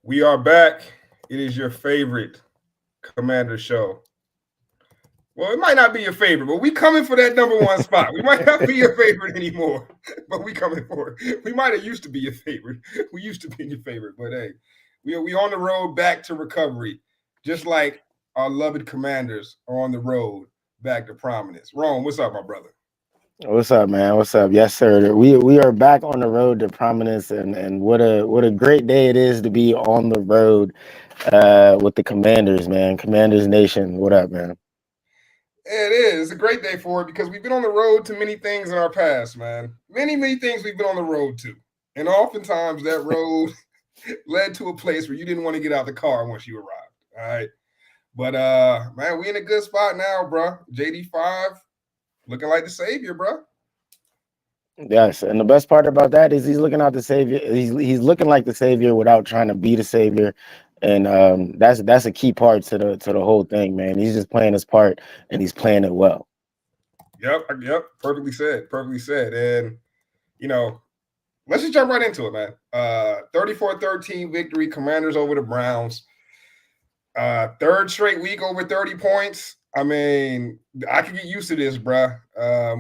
We are back. It is your favorite Commander show. Well, it might not be your favorite, but we coming for that number one spot. We might not be your favorite anymore, but we coming for it. We might have used to be your favorite. We used to be your favorite, but hey, we on the road back to recovery, just like our loved Commanders are on the road back to prominence. Rome, what's up, my brother? What's up, man? What's up? Yes, sir. We are back on the road to prominence, and what a great day it is to be on the road with the Commanders, man. Commanders Nation. What up, man? It is. It's a great day for it because we've been on the road to many things in our past, man. Many things we've been on the road to. And oftentimes that road led to a place where you didn't want to get out the car once you arrived. All right. But man, we in a good spot now, bro. JD5 looking like the savior, bro. Yes, and the best part about that is he's looking out the savior. He's looking like the savior without trying to be the savior, and that's a key part to the whole thing, man. He's just playing his part, and he's playing it well. Yep. Perfectly said. Perfectly said. And you know, let's just jump right into it, man. 34-13 victory, Commanders over the Browns. Third straight week over 30 points. I mean, I could get used to this, bruh.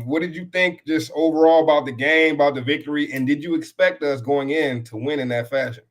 What did you think just overall about the game, about the victory, and did you expect us going in to win in that fashion?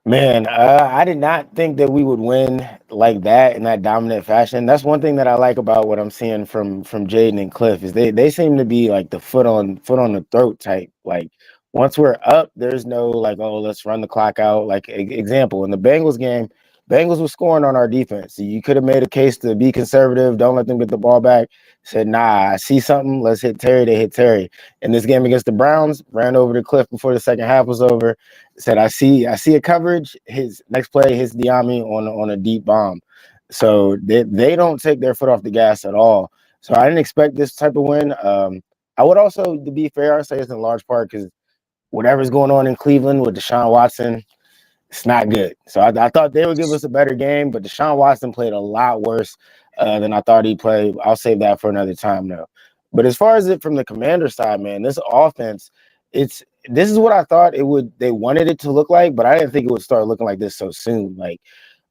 Man, I did not think that we would win like that in that dominant fashion. That's one thing that I like about what I'm seeing from Jaden and Cliff is they seem to be like the foot on the throat type. Like once we're up, there's no like, oh, let's run the clock out. Like example in the Bengals game, Bengals were scoring on our defense. So you could have made a case to be conservative, don't let them get the ball back. Said, nah, I see something, let's hit Terry. They hit Terry. In this game against the Browns, ran over the cliff before the second half was over. Said, I see a coverage. His next play hits Diami on a deep bomb. So they don't take their foot off the gas at all. So I didn't expect this type of win. I would also, to be fair, I say it's in large part because whatever's going on in Cleveland with Deshaun Watson, it's not good. So I thought they would give us a better game, but Deshaun Watson played a lot worse than I thought he'd play. I'll save that for another time, though. But as far as it from the Commander side, man, this offense, this is what I thought it would. They wanted it to look like, but I didn't think it would start looking like this so soon. Like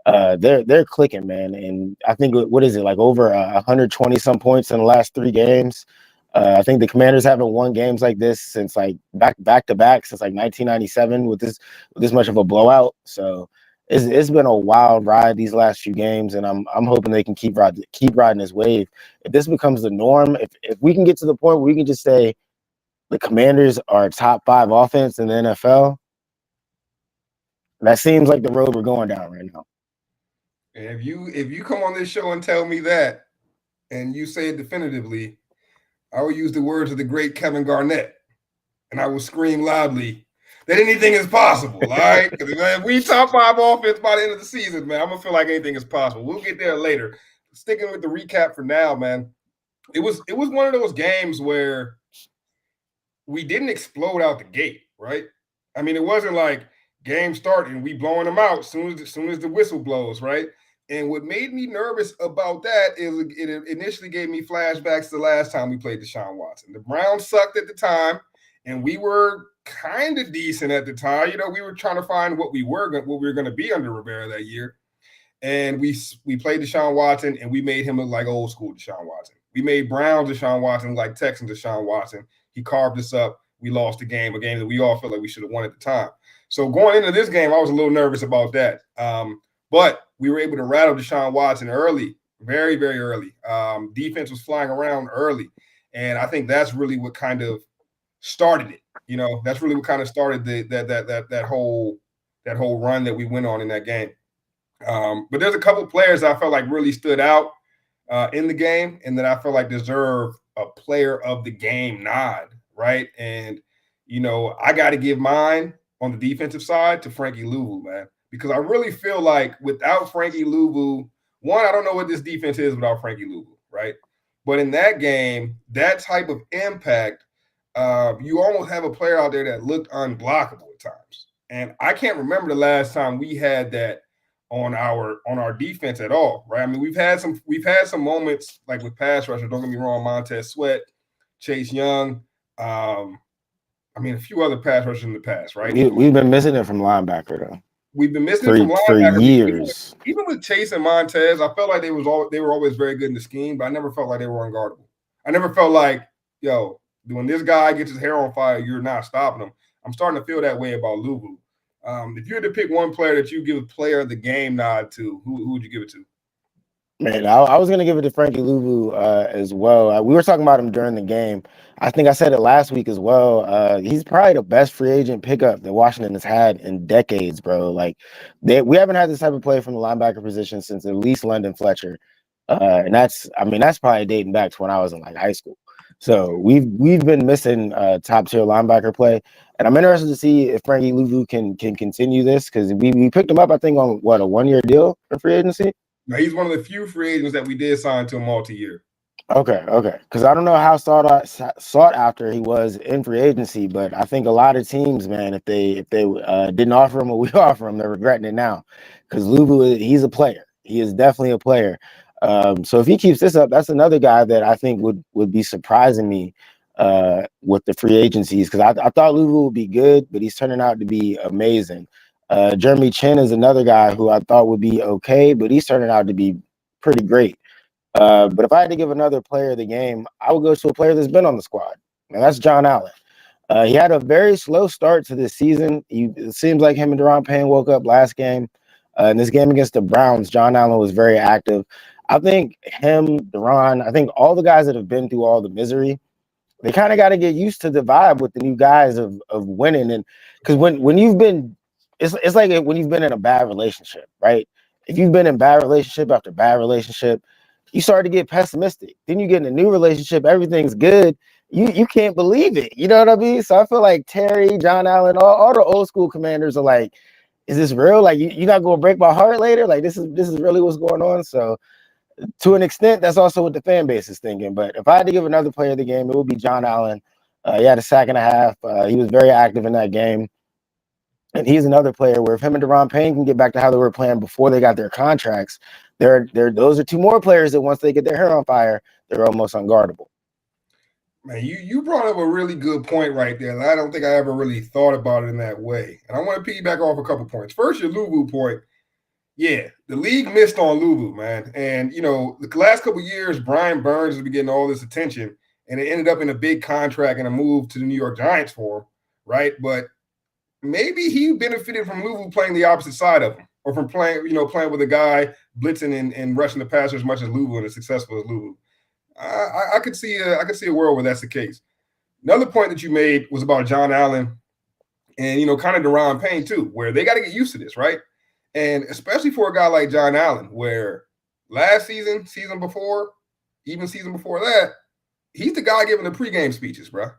they're clicking, man, and I think what is it like over 120 some points in the last 3 games. I think the Commanders haven't won games like this since like back to back since like 1997 with this much of a blowout. So it's been a wild ride these last few games, and I'm hoping they can keep riding this wave. If this becomes the norm, if we can get to the point where we can just say the Commanders are a top 5 offense in the NFL, that seems like the road we're going down right now. And if you come on this show and tell me that, and you say it definitively, I will use the words of the great Kevin Garnett, and I will scream loudly that anything is possible. All right, because if we top 5 offense by the end of the season, man, I'm gonna feel like anything is possible. We'll get there later. Sticking with the recap for now, man. It was one of those games where we didn't explode out the gate, right? I mean, it wasn't like game start and we blowing them out soon as the whistle blows, right? And what made me nervous about that is it initially gave me flashbacks to the last time we played Deshaun Watson. The Browns sucked at the time, and we were kind of decent at the time. You know, we were trying to find what we were going to be under Rivera that year, and we played Deshaun Watson, and we made him look like old school Deshaun Watson. We made Browns Deshaun Watson like Texans Deshaun Watson. He carved us up. We lost the game, a game that we all felt like we should have won at the time. So going into this game, I was a little nervous about that. But we were able to rattle Deshaun Watson early, very early. Defense was flying around early, and I think that's really what kind of started it. You know, that's really what kind of started that whole run that we went on in that game. But there's a couple players I felt like really stood out in the game, and that I feel like deserve a player of the game nod, right? And I got to give mine on the defensive side to Frankie Louvu, man, because I really feel like without Frankie Louvu, one, I don't know what this defense is without Frankie Louvu, right? But in that game, that type of impact, you almost have a player out there that looked unblockable at times. And I can't remember the last time we had that on our defense at all, right? I mean, we've had some moments like with pass rushers. Don't get me wrong, Montez Sweat, Chase Young, um, I mean, a few other pass rushers in the past, right? We've been missing it from linebacker though We've been missing it from for linebacker. years. Even with Chase and Montez, I felt like they were always very good in the scheme, but I never felt like they were unguardable. I never felt like, yo, when this guy gets his hair on fire, you're not stopping him. I'm starting to feel that way about Luvu. If you had to pick one player that you give a player of the game nod to, who would you give it to? Man, I was gonna give it to Frankie Louvu as well. We were talking about him during the game. I think I said it last week as well. He's probably the best free agent pickup that Washington has had in decades, bro. Like we haven't had this type of play from the linebacker position since at least London Fletcher, and that's probably dating back to when I was in like high school. So we've been missing top tier linebacker play, and I'm interested to see if Frankie Louvu can continue this because we picked him up I think on what a 1-year deal for free agency. Now, he's one of the few free agents that we did sign to a multi-year. Okay. Because I don't know how sought after he was in free agency, but I think a lot of teams, man, if they didn't offer him what we offer him, they're regretting it now. Because Luvu, he's a player. He is definitely a player. So if he keeps this up, that's another guy that I think would be surprising me with the free agencies. Because I thought Luvu would be good, but he's turning out to be amazing. Jeremy Chin is another guy who I thought would be okay, but he's turning out to be pretty great. But if I had to give another player of the game, I would go to a player that's been on the squad, and that's John Allen. He had a very slow start to this season. It seems like him and Deron Payne woke up last game. In this game against the Browns, John Allen was very active. I think I think all the guys that have been through all the misery, they kind of got to get used to the vibe with the new guys of winning. And because when you've been, it's like when you've been in a bad relationship, right? If you've been in bad relationship after bad relationship, you start to get pessimistic. Then you get in a new relationship, everything's good. You can't believe it. You know what I mean? So I feel like Terry, John Allen, all the old school commanders are like, is this real? Like you're not gonna break my heart later? Like this is really what's going on. So to an extent, that's also what the fan base is thinking. But if I had to give another player of the game, it would be John Allen. He had a sack and a half. He was very active in that game. And he's another player where if him and Deron Payne can get back to how they were playing before they got their contracts, those are two more players that once they get their hair on fire, they're almost unguardable. Man, you brought up a really good point right there. And I don't think I ever really thought about it in that way. And I want to piggyback off a couple points. First, your Luvu point. Yeah, the league missed on Luvu, man. And, the last couple years, Brian Burns has been getting all this attention, and it ended up in a big contract and a move to the New York Giants for him, right? But maybe he benefited from Luvu playing the opposite side of him, or from playing with a guy blitzing and rushing the passer as much as Luvu and as successful as Luvu. I could see a world where that's the case. Another point that you made was about John Allen and kind of Deron Payne too, where they got to get used to this, right? And especially for a guy like John Allen, where last season before, even season before that, he's the guy giving the pregame speeches, bro.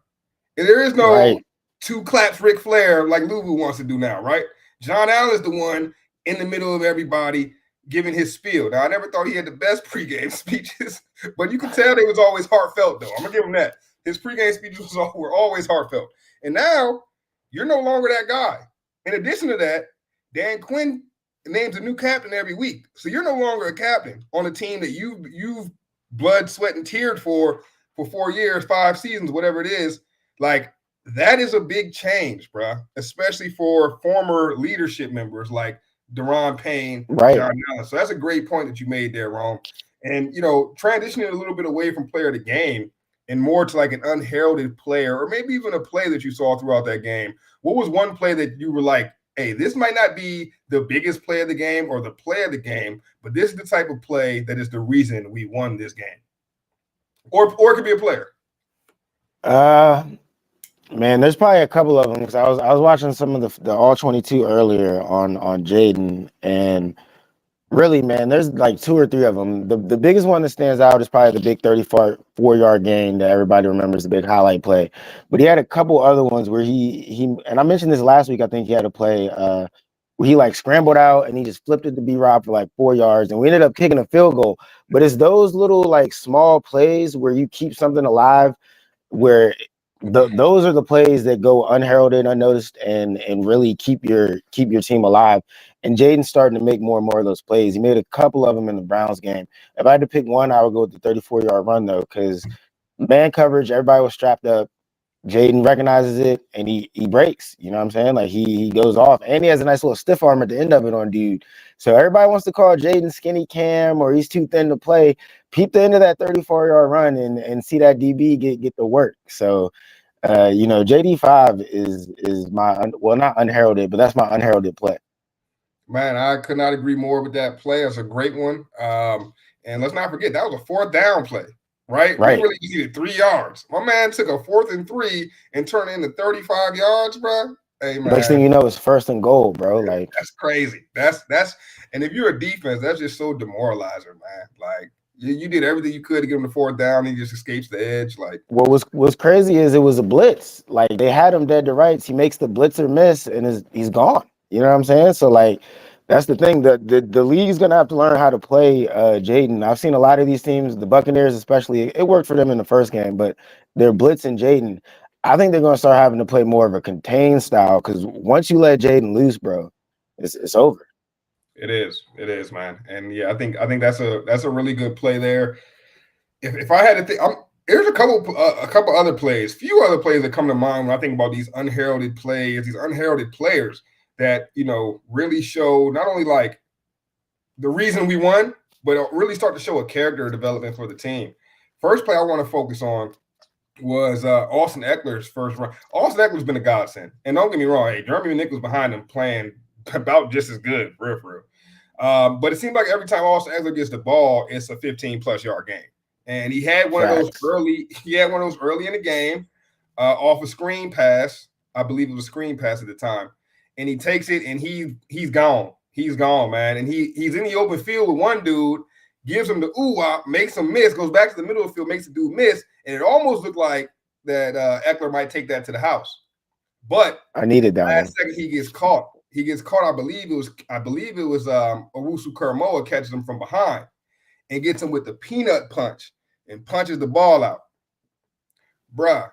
And there is no Right. two claps Ric Flair like Luvu wants to do now, right? John Allen is the one in the middle of everybody giving his spiel. Now, I never thought he had the best pregame speeches, but you could tell they was always heartfelt, though. I'm going to give him that. His pregame speeches were always heartfelt. And now, you're no longer that guy. In addition to that, Dan Quinn names a new captain every week. So you're no longer a captain on a team that you've blood, sweat, and teared for 4 years, 5 seasons, whatever it is. Like, that is a big change, bro, especially for former leadership members like Deron Payne, Right. John Allen. So that's a great point that you made there, Rome. And, transitioning a little bit away from player of the game and more to like an unheralded player or maybe even a play that you saw throughout that game. What was one play that you were like, hey, this might not be the biggest play of the game or the play of the game, but this is the type of play that is the reason we won this game? Or it could be a player. Man, there's probably a couple of them because I was watching some of the all 22 earlier on Jaden, and really, man, there's like 2 or 3 of them. The biggest one that stands out is probably the big 34-yard gain that everybody remembers, the big highlight play. But he had a couple other ones where he and I mentioned this last week. I think he had a play where he like scrambled out and he just flipped it to B-Rob for like 4 yards, and we ended up kicking a field goal. But it's those little like small plays where you keep something alive, where those are the plays that go unheralded, unnoticed, and really keep your team alive. And Jaden's starting to make more and more of those plays. He made a couple of them in the Browns game. If I had to pick one, I would go with the 34-yard run though, because man coverage, everybody was strapped up. Jaden recognizes it and he breaks. You know what I'm saying? Like he goes off and he has a nice little stiff arm at the end of it on dude. So everybody wants to call Jaden skinny cam or he's too thin to play. Peep the end of that 34-yard run and see that DB get the work. So JD5 is my well, not unheralded, but that's my unheralded play. Man, I could not agree more with that play. It's a great one. And let's not forget that was a fourth down play, right? We Right. really needed 3 yards. My man took a 4th and 3 and turned it into 35 yards, bro. Hey, Next thing man, you know, it's 1st and goal, bro. Like that's crazy. And if you're a defense, that's just so demoralizing, man. Like you did everything you could to get him the 4th down, and he just escapes the edge. Like what's crazy is it was a blitz. Like they had him dead to rights. He makes the blitzer miss and he's gone. You know what I'm saying? So like that's the thing. The league's gonna have to learn how to play Jaden. I've seen a lot of these teams, the Buccaneers especially. It worked for them in the first game, but they're blitzing Jaden. I think they're gonna start having to play more of a contained style because once you let Jaden loose, bro, it's over. it is, man. And yeah, I think that's a really good play there. If I had to think, there's a couple other plays, few other plays that come to mind when I think about these unheralded plays, these unheralded players that really show not only like the reason we won, but really start to show a character development for the team. First play I want to focus on was Austin Eckler's first run. Austin Eckler's been a godsend, and don't get me wrong, hey, Jeremy Nichols behind him playing about just as good, for real. But it seems like every time Austin Eckler gets the ball, it's a 15+ yard game. And he had one of those Facts. early. He had one of those early in the game, off a screen pass. I believe it was a screen pass at the time, and he takes it and he's gone. He's gone, man. And he's in the open field with one dude, gives him the ooh-wop, makes him miss, goes back to the middle of the field, makes the dude miss, and it almost looked like that Eckler might take that to the house. But I needed that last one. second he gets caught. He gets caught. I believe it was Owusu Karamoa catches him from behind and gets him with the peanut punch and punches the ball out. Bruh.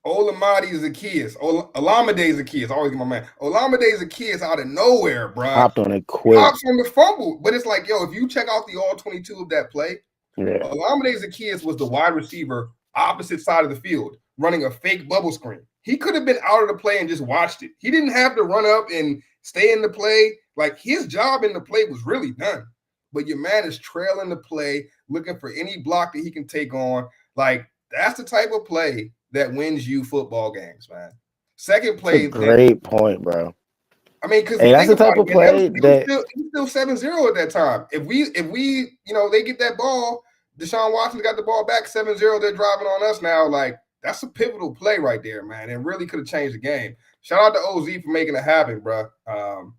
Olamide Zacchaeus. Olamide Zacchaeus. I always get my man. Olamide Zacchaeus out of nowhere, bruh. Hopped on it quick. Hops on the fumble. But it's like, yo, if you check out the all 22 of that play, Yeah. Olamide Zacchaeus was the wide receiver opposite side of the field running a fake bubble screen. He could have been out of the play and just watched it. He didn't have to run up and stay in the play. Like his job in the play was really done. But your man is trailing the play, looking for any block that he can take on. Like that's the type of play that wins you football games, man. Second It's a play that great point, bro. I mean, because Hey, that's think the type about it, of man. play It was that still 7-0 at that time. If we they get that ball, Deshaun Watson's got the ball back 7-0, they're driving on us now. Like, that's a pivotal play right there, man. It really could have changed the game. Shout out to OZ for making it happen, bro. and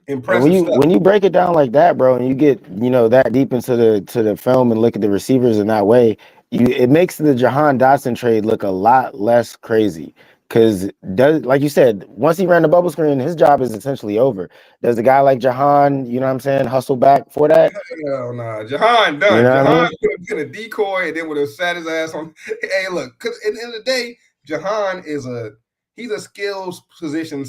when Impressive you stuff. when you break it down like that, bro, and you get that deep into the film and look at the receivers in that way, it makes the Jahan Dotson trade look a lot less crazy. Because does like you said, once he ran the bubble screen, his job is essentially over. Does a guy like Jahan, you know what I'm saying, hustle back for that? Hell nah. Jahan You done. know what I Jahan mean? could have been a decoy and then would have sat his ass on. Hey, look, because at the end of the day, Jahan he's a skill position.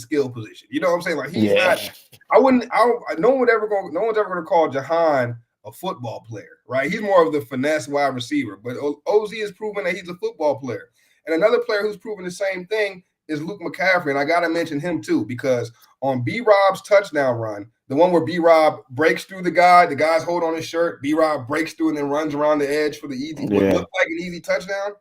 You know what I'm saying? Like he's not. Yeah, No one's ever gonna call Jahan a football player, right? He's more of the finesse wide receiver. But OZ has proven that he's a football player. And another player who's proven the same thing is Luke McCaffrey. And I gotta mention him too, because on B Rob's touchdown run, the one where B Rob breaks through the guy's hold on his shirt, B Rob breaks through and then runs around the edge for the easy, what yeah. looked like an easy touchdown.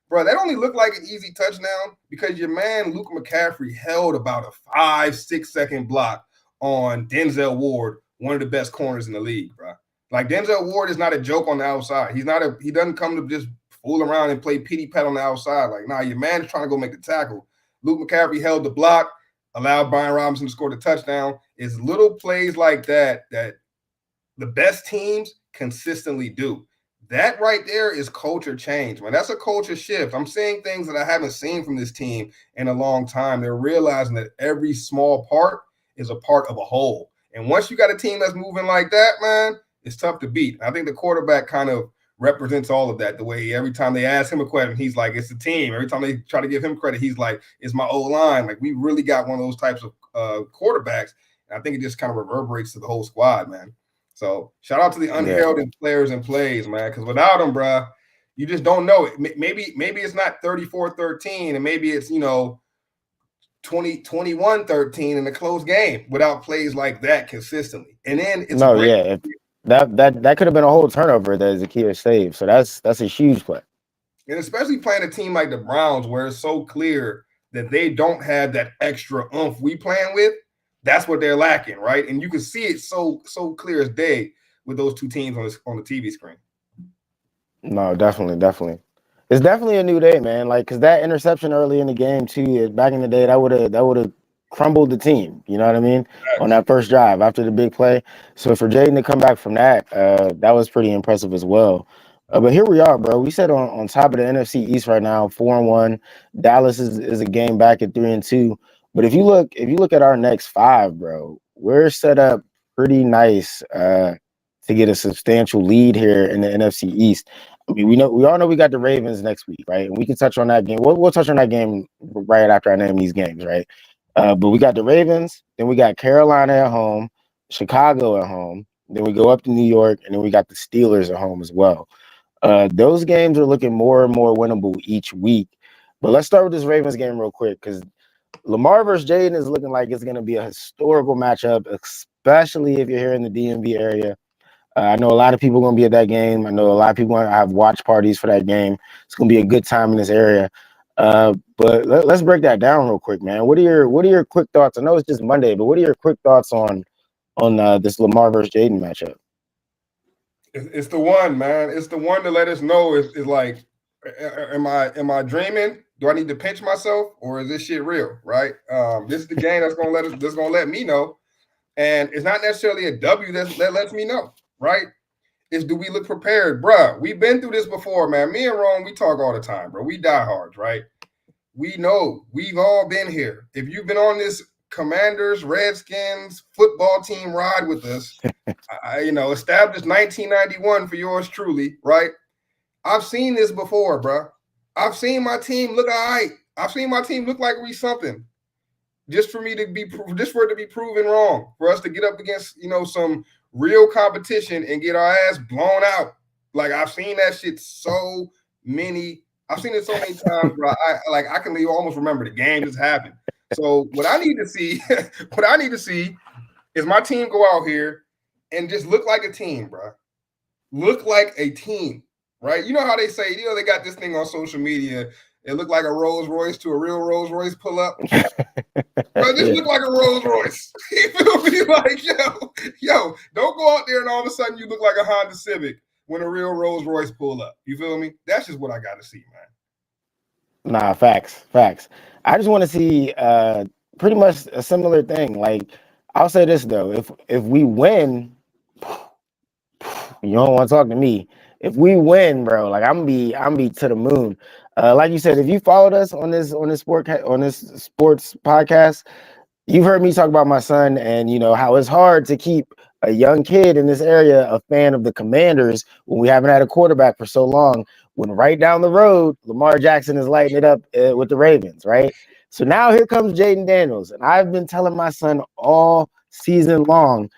Bro, that only looked like an easy touchdown because your man Luke McCaffrey held about a 5-6 second block on Denzel Ward, one of the best corners in the league, bro. Like Denzel Ward is not a joke on the outside. He doesn't come to just fool around and play pity pat on the outside. Like, nah, your man is trying to go make the tackle. Luke McCaffrey held the block, allowed Brian Robinson to score the touchdown. It's little plays like that the best teams consistently do. That right there is culture change, man. That's a culture shift. I'm seeing things that I haven't seen from this team in a long time. They're realizing that every small part is a part of a whole. And once you got a team that's moving like that, man, it's tough to beat. I think the quarterback kind of represents all of that. The way every time they ask him a question, he's like, it's the team. Every time they try to give him credit, he's like, it's my O-line. Like, we really got one of those types of quarterbacks. And I think it just kind of reverberates to the whole squad, man. So shout out to the Yeah. unheralded players and plays, man. Because without them, bro, You just don't know it. Maybe it's not 34-13, and maybe it's 21-13 in a close game without plays like that consistently. And then it's No, great. yeah, if that could have been a whole turnover that Zacchaeus saved. So that's a huge play. And especially playing a team like the Browns, where it's so clear that they don't have that extra oomph we playing with. That's what they're lacking, right? And you can see it so clear as day with those two teams on the TV screen. No, definitely. It's definitely a new day, man. Like, cause that interception early in the game too, back in the day, that would have crumbled the team. You know what I mean? On that first drive after the big play. So for Jaden to come back from that was pretty impressive as well. But here we are, bro. We sit on top of the NFC East right now, 4-1. Dallas is a game back at 3-2. But if you look at our next five, bro, we're set up pretty nice to get a substantial lead here in the NFC East. I mean, we all know we got the Ravens next week, right? And we can touch on that game. We'll touch on that game right after I name these games, right? But we got the Ravens, then we got Carolina at home, Chicago at home, then we go up to New York, and then we got the Steelers at home as well. Those games are looking more and more winnable each week. But let's start with this Ravens game real quick because Lamar versus Jaden is looking like it's going to be a historical matchup, especially if you're here in the DMV area. I know a lot of people are going to be at that game. I know a lot of people have watch parties for that game. It's going to be a good time in this area. But let's break that down real quick, man. What are your quick thoughts? I know it's just Monday, but what are your quick thoughts on this Lamar versus Jaden matchup? It's the one, man. It's the one to let us know is like, am I dreaming? Do I need to pinch myself, or is this shit real? Right? This is the game that's gonna let me know, and it's not necessarily a W that lets me know, right? Is do we look prepared, bruh? We've been through this before, man. Me and Rome, we talk all the time, bro. We diehards, right? We know we've all been here. If you've been on this Commanders, Redskins football team ride with us, established 1991 for yours truly, right? I've seen this before, bro. I've seen my team look all right. I've seen my team look like we something. Just for it to be proven wrong, for us to get up against some real competition and get our ass blown out. Like I've seen that shit I've seen it so many times, bro. I can almost remember the game just happened. So what I need to see, is my team go out here and just look like a team, bro. Look like a team, right? You know how they say, they got this thing on social media. It looked like a Rolls Royce to a real Rolls Royce pull up. Bro, this look like a Rolls Royce. You feel me? Like, yo, don't go out there and all of a sudden you look like a Honda Civic when a real Rolls Royce pull up. You feel me? That's just what I got to see, man. Nah, facts. I just want to see pretty much a similar thing. Like, I'll say this though: if we win, you don't want to talk to me. If we win, bro, like I'm be to the moon. Like you said, if you followed us on this sports podcast, you've heard me talk about my son and how it's hard to keep a young kid in this area a fan of the Commanders when we haven't had a quarterback for so long. When right down the road, Lamar Jackson is lighting it up with the Ravens, right? So now here comes Jaden Daniels, and I've been telling my son all season long,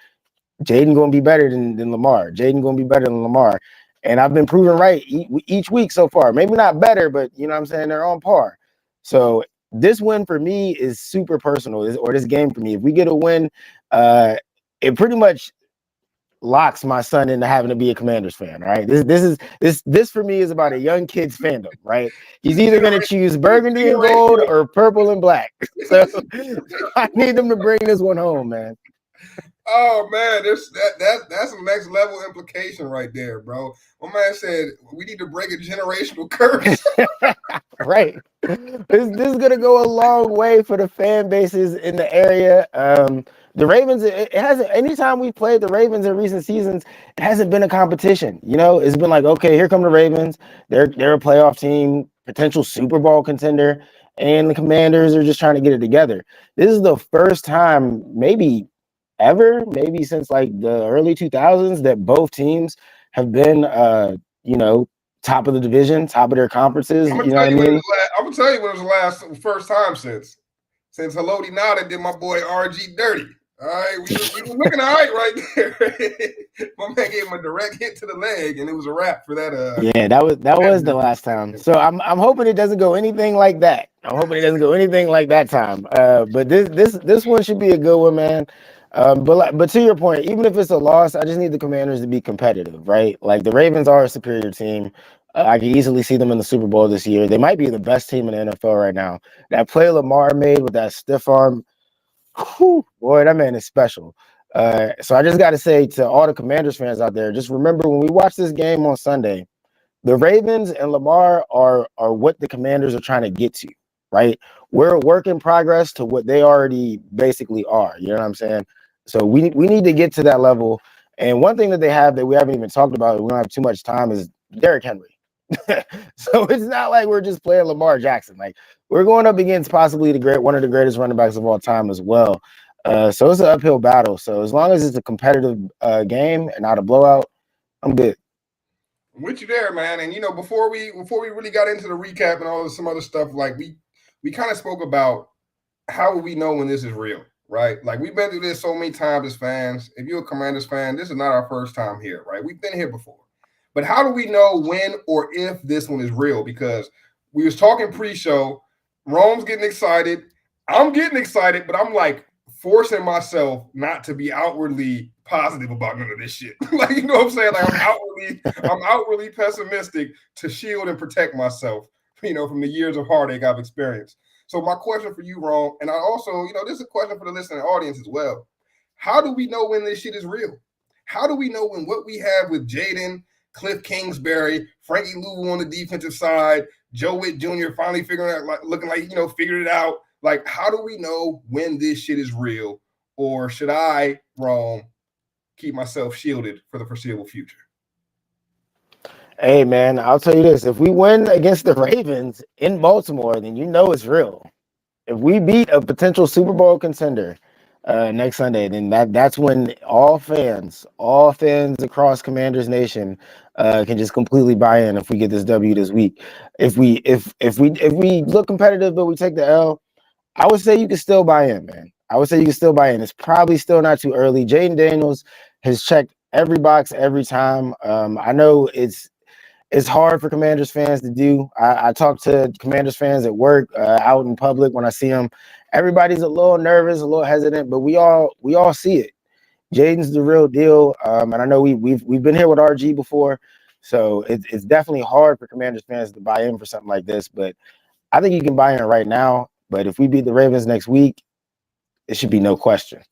Jaden gonna be better than Lamar. Jaden gonna be better than Lamar, and I've been proven right each week so far. Maybe not better, but you know what I'm saying, they're on par. So this win for me is super personal, or this game for me. If we get a win, it pretty much locks my son into having to be a Commanders fan. Right? This for me is about a young kid's fandom. Right? He's either going to choose burgundy and gold or purple and black. So I need them to bring this one home, man. Oh man, that's some next level implication right there, bro. My man said we need to break a generational curse. Right. This is gonna go a long way for the fan bases in the area. The Ravens, it hasn't. Anytime we played the Ravens in recent seasons, it hasn't been a competition. It's been like, okay, here come the Ravens. They're a playoff team, potential Super Bowl contender, and the Commanders are just trying to get it together. This is the first time, maybe ever, maybe since like the early 2000s, that both teams have been, top of the division, top of their conferences. You know what I mean? I'm gonna tell you when it was the first time since Haloti Nada did my boy RG dirty. All right, we were looking all right there. My man gave him a direct hit to the leg, and it was a wrap for that. Yeah, that was the last time. So I'm hoping it doesn't go anything like that. I'm hoping it doesn't go anything like that time. But this one should be a good one, man. But to your point, even if it's a loss, I just need the Commanders to be competitive, right? Like the Ravens are a superior team. I can easily see them in the Super Bowl this year. They might be the best team in the NFL right now. That play Lamar made with that stiff arm, whew, boy, that man is special. So I just got to say to all the Commanders fans out there, just remember when we watch this game on Sunday, the Ravens and Lamar are what the Commanders are trying to get to, right? We're a work in progress to what they already basically are. You know what I'm saying? So we need to get to that level. And one thing that they have that we haven't even talked about, we don't have too much time, is Derrick Henry. So it's not like we're just playing Lamar Jackson. Like we're going up against possibly one of the greatest running backs of all time as well. So it's an uphill battle. So as long as it's a competitive game and not a blowout, I'm good. I'm with you there, man. And before we really got into the recap and all this some other stuff, like we kind of spoke about how will we know when this is real, right? Like we've been through this so many times as fans. If you're a Commanders fan, this is not our first time here, right? We've been here before. But how do we know when or if this one is real? Because we was talking pre-show, Rome's getting excited. I'm getting excited, but I'm like forcing myself not to be outwardly positive about none of this shit. Like, you know what I'm saying? Like I'm outwardly pessimistic to shield and protect myself, from the years of heartache I've experienced. So my question for you, Rome, and I also, this is a question for the listening audience as well. How do we know when this shit is real? How do we know when what we have with Jaden, Cliff Kingsbury, Frankie Louvu on the defensive side, Joe Witt Jr. finally figuring out, like, looking like, figured it out. Like, how do we know when this shit is real? Or should I, Rome, keep myself shielded for the foreseeable future? Hey man, I'll tell you this: if we win against the Ravens in Baltimore, then you know it's real. If we beat a potential Super Bowl contender next Sunday, then that's when all fans across Commanders Nation can just completely buy in. If we get this W this week, if we look competitive but we take the L, I would say you can still buy in, man. I would say you can still buy in. It's probably still not too early. Jaden Daniels has checked every box every time. I know it's hard for Commanders fans to do. I talk to Commanders fans at work, out in public when I see them. Everybody's a little nervous, a little hesitant, but we all see it. Jaden's the real deal, and I know we've been here with RG before, so it's definitely hard for Commanders fans to buy in for something like this. But I think you can buy in right now. But if we beat the Ravens next week, it should be no question.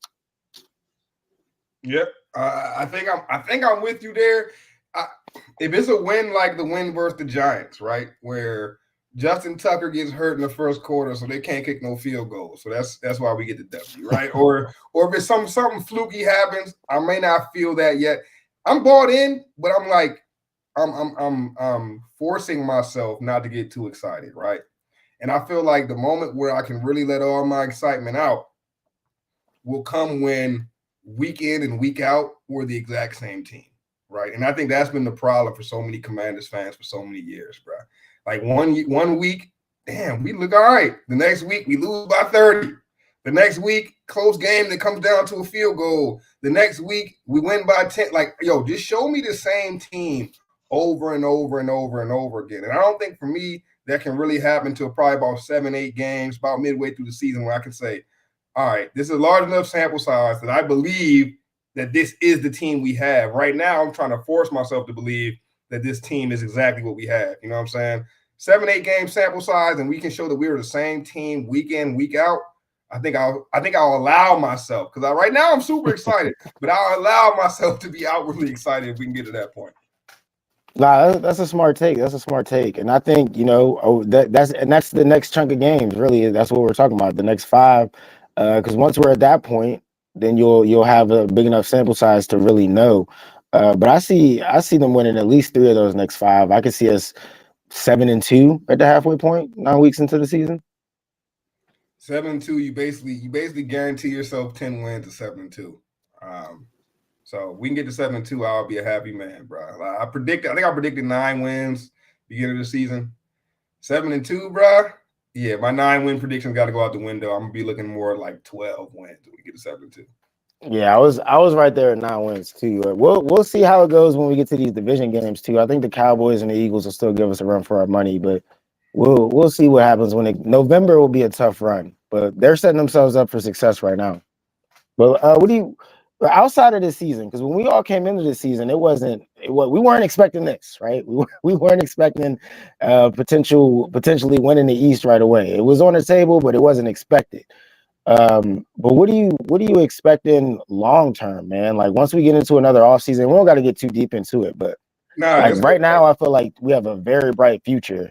Yep. I think I'm with you there. I, if it's a win like the win versus the Giants, right, where Justin Tucker gets hurt in the first quarter, so they can't kick no field goals, so that's why we get the W, right? Or if it's something fluky happens, I may not feel that yet. I'm bought in, but I'm like I'm forcing myself not to get too excited, right? And I feel like the moment where I can really let all my excitement out will come when week in and week out we're the exact same team, right? And I think that's been the problem for so many Commanders fans for so many years, bro. Like one week, damn, we look all right. The next week we lose by 30. The next week, close game that comes down to a field goal. The next week we win by 10. Like, yo, just show me the same team over and over and over and over again. And I don't think for me that can really happen until probably about 7, 8 games, about midway through the season, where I can say, all right, this is a large enough sample size that I believe that this is the team we have. Right now, I'm trying to force myself to believe that this team is exactly what we have. You know what I'm saying? 7, 8 game sample size, and we can show that we're the same team week in, week out. I think I'll allow myself, because right now I'm super excited, but I'll allow myself to be outwardly excited if we can get to that point. Nah, that's a smart take. That's a smart take, and I think that's the next chunk of games. Really, that's what we're talking about. The next five, because once we're at that point, then you'll have a big enough sample size to really know. But I see them winning at least three of those next five. I could see us 7-2 at the halfway point, 9 weeks into the season. 7-2, you basically guarantee yourself 10 wins to 7-2. Um, So we can get to 7-2. I'll be a happy man, bro. I think I predicted 9 wins beginning of the season. 7-2, bro. Yeah, my 9 win predictions got to go out the window. I'm gonna be looking more like 12 wins when we get to 7-2. Yeah, I was right there at 9 wins too. We'll see how it goes when we get to these division games too. I think the Cowboys and the Eagles will still give us a run for our money, but we'll see what happens November will be a tough run, but they're setting themselves up for success right now. But what do you outside of this season? Because when we all came into this season, we weren't expecting this, right? We weren't expecting potentially winning the East right away. It was on the table, but it wasn't expected. But what are you expecting long term, man? Like once we get into another offseason, we don't got to get too deep into it, but Nah, like that's a good right now, I feel like we have a very bright future.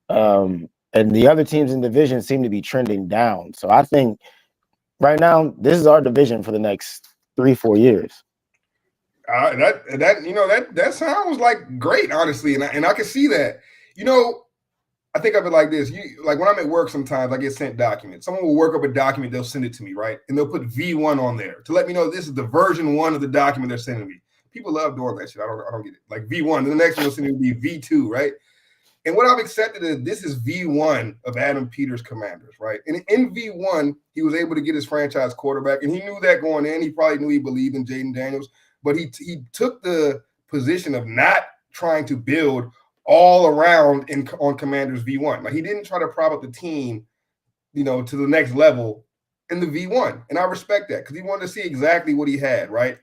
And the other teams in division seem to be trending down. So I think right now, this is our division for the next 3-4 years. that sounds like great, honestly, and I can see that. You know, I think of it like this. Like when I'm at work, sometimes I get sent documents. Someone will work up a document, they'll send it to me, right? And they'll put V1 on there to let me know this is the version 1 of the document they're sending me. People love doing that shit. I don't get it. Like V1, and the next one they'll send me will be V2, right? And what I've accepted is this is V1 of Adam Peters' Commanders, right? And in V1, he was able to get his franchise quarterback, and he knew that going in. He probably knew he believed in Jaden Daniels, but he took the position of not trying to build all around on Commanders V1. Like he didn't try to prop up the team, to the next level in the V1, and I respect that because he wanted to see exactly what he had, right?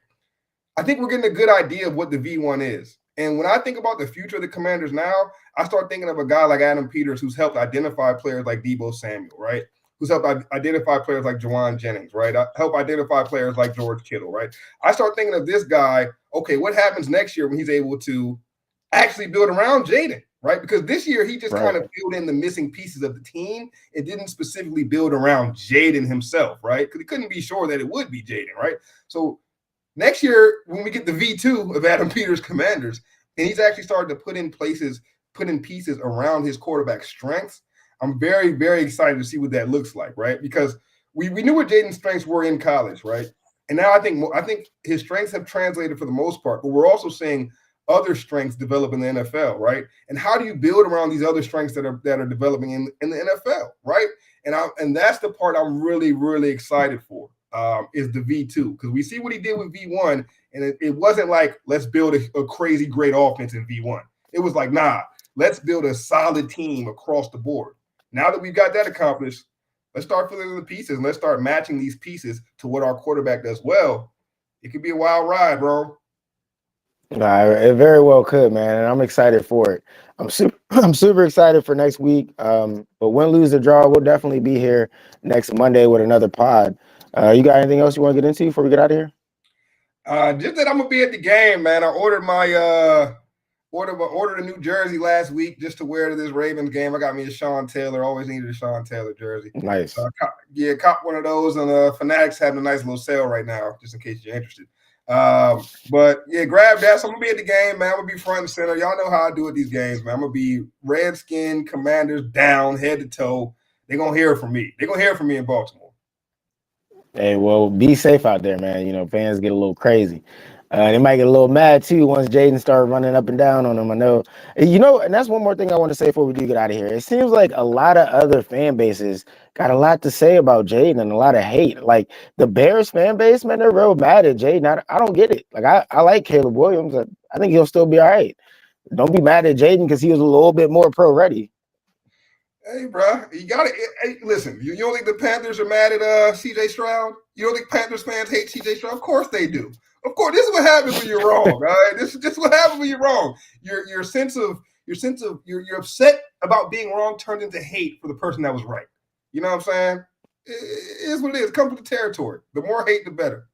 I think we're getting a good idea of what the V1 is. And when I think about the future of the Commanders now, I start thinking of a guy like Adam Peters who's helped identify players like Deebo Samuel, right? Who's helped identify players like Jawan Jennings, right? Help identify players like George Kittle, right? I start thinking of this guy, okay, what happens next year when he's able to actually build around Jaden, right? Because this year he just kind of filled in the missing pieces of the team. It didn't specifically build around Jaden himself, right? Because he couldn't be sure that it would be Jaden, right? So next year, when we get the V2 of Adam Peters' Commanders, and he's actually started to put in pieces around his quarterback strengths, I'm very, very excited to see what that looks like, right? Because we knew what Jaden's strengths were in college, right? And now I think his strengths have translated for the most part, but we're also seeing other strengths develop in the NFL, right? And how do you build around these other strengths that are developing in the NFL, right? And that's the part I'm really, really excited for. Is the V2 because we see what he did with V1, and it wasn't like let's build a crazy great offense in V1. It was like, nah, let's build a solid team across the board. Now that we've got that accomplished, let's start filling in the pieces and let's start matching these pieces to what our quarterback does well. It could be a wild ride, bro. It very well could, man, and I'm excited for it. I'm super excited for next week. But win, lose, or draw, we'll definitely be here next Monday with another pod. You got anything else you want to get into before we get out of here? Just that I'm gonna be at the game, man. I ordered my ordered a new jersey last week just to wear to this Ravens game. I got me a Sean Taylor. Always needed a Sean Taylor jersey. Nice. Cop one of those, and Fanatics having a nice little sale right now, just in case you're interested. But yeah, grab that. So I'm gonna be at the game, man. I'm gonna be front and center. Y'all know how I do at these games, man. I'm gonna be Redskin Commanders down, head to toe. They're gonna hear it from me. They're gonna hear it from me in Baltimore. Hey, well, be safe out there, man. Fans get a little crazy. They might get a little mad too once Jaden started running up and down on them. I know, and that's one more thing I want to say before we do get out of here. It seems like a lot of other fan bases got a lot to say about Jaden and a lot of hate. Like the Bears fan base, man, they're real mad at Jaden. I don't get it. Like I like Caleb Williams. I think he'll still be all right. Don't be mad at Jaden because he was a little bit more pro ready. Hey, bro, you got to listen. You don't think the Panthers are mad at CJ Stroud? You don't think Panthers fans hate CJ Stroud? Of course they do. Of course, this is what happens when you're wrong. All right, this is what happens when you're wrong. Your sense of you're upset about being wrong turned into hate for the person that was right. You know what I'm saying? It is what it is. It comes with the territory. The more hate, the better.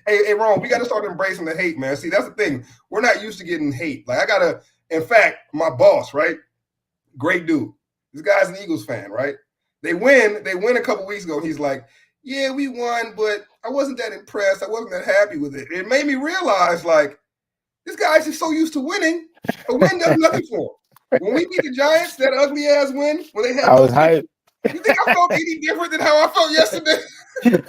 Hey, Rome, we got to start embracing the hate, man. See, that's the thing. We're not used to getting hate. Like I gotta. In fact, my boss, right? Great dude. This guy's an Eagles fan, right? They win a couple weeks ago. He's like, yeah, we won, but I wasn't that impressed. I wasn't that happy with it. It made me realize, like, this guy's just so used to winning. A win does nothing for him. When we beat the Giants, that ugly ass win, when they had I was hyped. You think I felt any different than how I felt yesterday?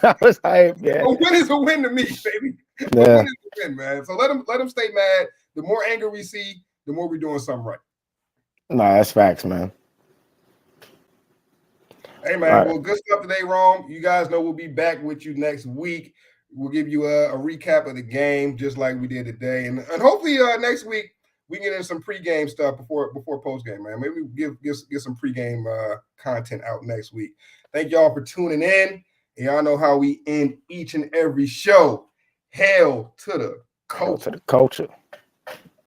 I was hyped, yeah. A win is a win to me, baby. Yeah. A win is a win, man. So let them stay mad. The more anger we see, the more we're doing something right. Nah, that's facts, man. Hey, man, well, good stuff today, Rome. You guys know we'll be back with you next week. We'll give you a recap of the game just like we did today, and hopefully next week we can get in some pregame stuff before post game, man. Maybe get some pregame content out next week. Thank y'all for tuning in. And y'all know how we end each and every show. Hail to the Hail to culture. the culture.